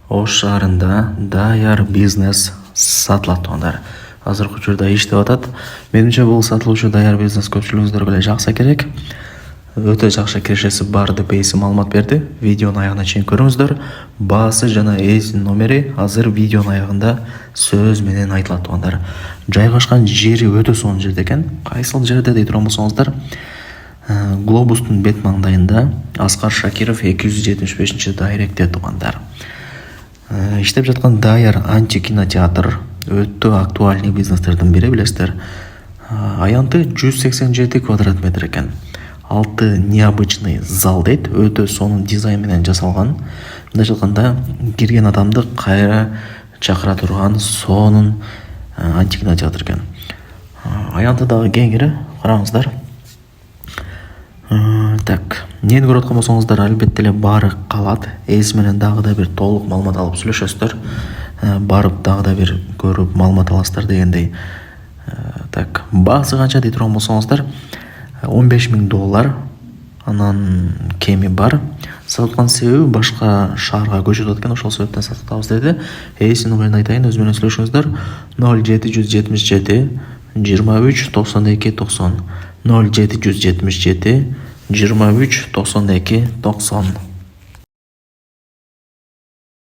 Ош шаарында даяр бизнес сатылат туугандар. Азыркы учурда иштеп атат. Менимче бул сатылуучу даяр бизнес көпчүлүгүңүздөр эле жакса керек. Өтө жакшы кирешеси бар деп эси маалымат берди. Видеонун аягына чейин көрүңүздөр. Баасы жана эсинин номери азыр видеонун аягында сөз менен айтылат туугандар. Жайгашкан жери өтө сонун жерде экен. Кайсыл жерде дей турган болсоңуздар, Глобустун бет маңдайында Аскар Шакиров 275 дайректе туугандар. Иштеп жаткан даяр антикинотеатр өтө актуальный бизнестердин бири, билесиздер. Аянты 187 квадрат метр экен. 6 необычный зал дейт, өтө сонун дизайн менен жасалган. Мындай айтканда, кирген адамды кайра чакыра турган сонун антикинотеатр экен. Аянты дагы кеңири, караңыздар. Так, нени көрүп аткан болсоңуздар, албетте эле баары калат. Эси менен дагы да бир толук маалымат алып сүйлөшөсүздөр. Барып дагы да бир көрүп маалымат аласыздар дегендей. Так, баасы канча дей турган болсоңуздар, $15,000, анан кеми бар. Саткан себеби башка шаарга көчүп атат экен, ошол себептен сатабыз деди. Эси номерин айтайын, өзү менен сүйлөшүңүздөр. 0777 23 92 90 0777 23 92 90.